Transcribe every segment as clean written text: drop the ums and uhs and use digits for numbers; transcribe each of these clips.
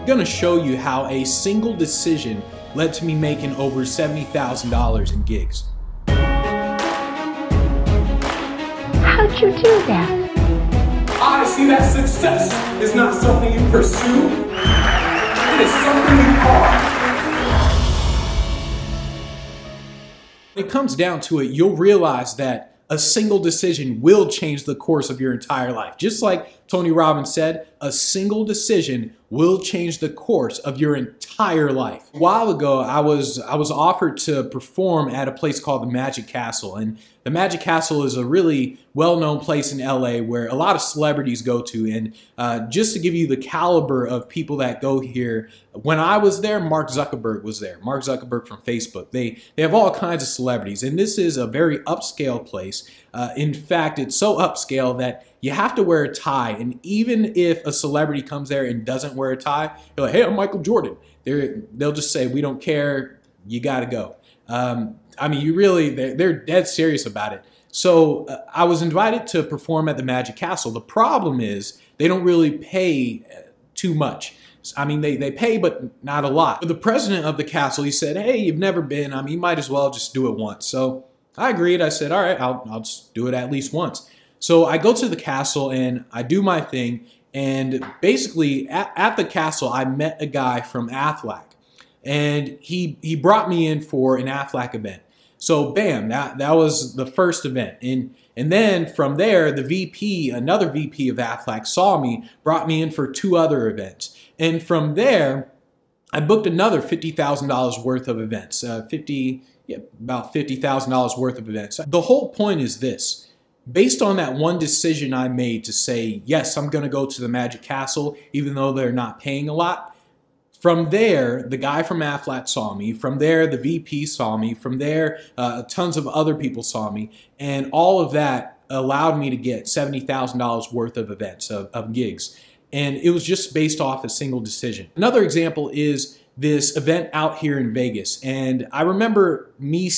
going to show you how a single decision led to me making over $70,000 in gigs. How'd you do that? I see that success is not something you pursue, it is something you are. When it comes down to it, you'll realize that a single decision will change the course of your entire life. Just like Tony Robbins said, a single decision will change the course of your entire life. A while ago, I was offered to perform at a place called the Magic Castle. And the Magic Castle is a really well-known place in LA where a lot of celebrities go to. And just to give you the caliber of people that go here, when I was there, Mark Zuckerberg was there. Mark Zuckerberg from Facebook. They have all kinds of celebrities. And this is a very upscale place. In fact, it's so upscale that you have to wear a tie. And even if a celebrity comes there and doesn't wear a tie, they're like, hey, I'm Michael Jordan. They'll just say, we don't care, you gotta go. I mean, they're dead serious about it. So I was invited to perform at the Magic Castle. The problem is they don't really pay too much. I mean, they pay, but not a lot. But the president of the castle, he said, hey, you've never been. I mean, you might as well just do it once. So I agreed. I said, all right, I'll just do it at least once. So I go to the castle and I do my thing. And basically at the castle, I met a guy from Aflac. And he brought me in for an Aflac event. So bam, that was the first event. And then from there, the VP, another VP of Aflac saw me, brought me in for 2 other events. And from there, I booked another $50,000 worth of events, about $50,000 worth of events. The whole point is this. Based on that one decision I made to say, yes, I'm going to go to the Magic Castle, even though they're not paying a lot. From there, the guy from Aflac saw me. From there, the VP saw me. From there, tons of other people saw me. And all of that allowed me to get $70,000 worth of events, of gigs. And it was just based off a single decision. Another example is this event out here in Vegas. And I remember me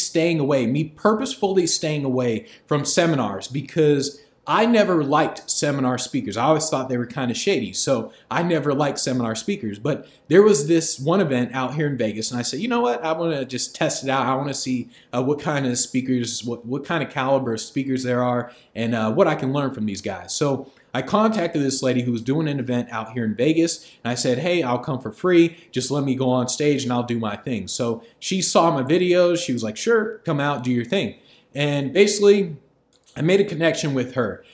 purposefully staying away from seminars because I never liked seminar speakers. I always thought they were kind of shady. So I never liked seminar speakers. But there was this one event out here in Vegas. And I said, you know what? I want to just test it out. I want to see what kind of speakers, what kind of caliber of speakers there are and what I can learn from these guys. So I contacted this lady who was doing an event out here in Vegas, and I said, hey, I'll come for free. Just let me go on stage and I'll do my thing. So she saw my videos. She was like, sure, come out, do your thing. And basically, I made a connection with her.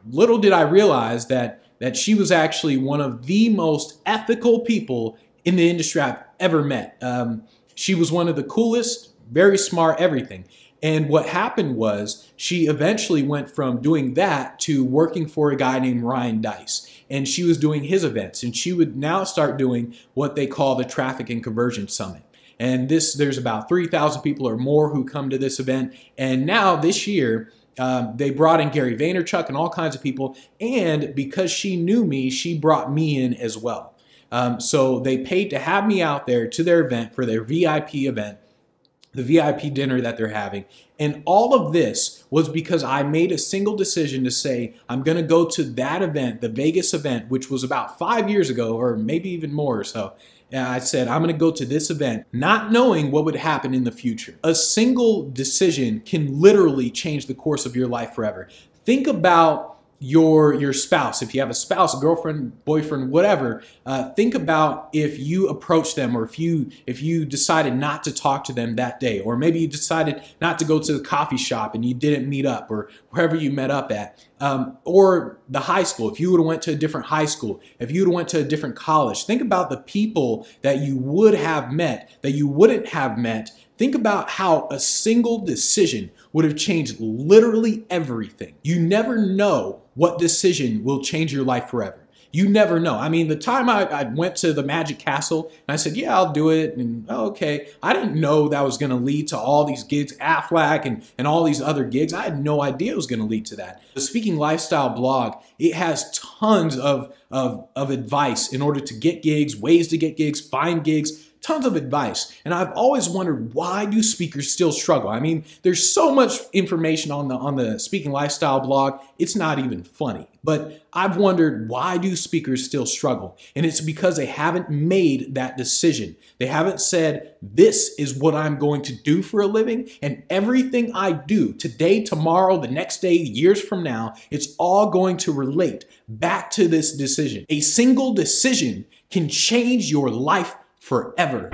Little did I realize that she was actually one of the most ethical people in the industry I've ever met. She was one of the coolest, very smart, everything. And what happened was she eventually went from doing that to working for a guy named Ryan Deiss. And she was doing his events. And she would now start doing what they call the Traffic and Conversion Summit. And there's about 3,000 people or more who come to this event. And now this year, they brought in Gary Vaynerchuk and all kinds of people. And because she knew me, she brought me in as well. So they paid to have me out there to their event for their VIP event, the VIP dinner that they're having. And all of this was because I made a single decision to say, I'm going to go to that event, the Vegas event, which was about 5 years ago, or maybe even more or so. And I said, I'm going to go to this event, not knowing what would happen in the future. A single decision can literally change the course of your life forever. Think about your spouse. If you have a spouse, a girlfriend, boyfriend, whatever, think about if you approached them or if you decided not to talk to them that day, or maybe you decided not to go to the coffee shop and you didn't meet up, or wherever you met up at, or the high school. If you would have went to a different high school, if you would have went to a different college, think about the people that you would have met, that you wouldn't have met. Think about how a single decision would have changed literally everything. You never know what decision will change your life forever. You never know. I mean, the time I went to the Magic Castle and I said, yeah, I'll do it. And okay, I didn't know that was going to lead to all these gigs, Aflac and all these other gigs. I had no idea it was going to lead to that. The Speaking Lifestyle blog, it has tons of advice in order to get gigs, ways to get gigs, find gigs, tons of advice. And I've always wondered, why do speakers still struggle? I mean, there's so much information on the Speaking Lifestyle blog, it's not even funny. But I've wondered, why do speakers still struggle? And it's because they haven't made that decision. They haven't said, this is what I'm going to do for a living, and everything I do today, tomorrow, the next day, years from now, it's all going to relate back to this decision. A single decision can change your life forever.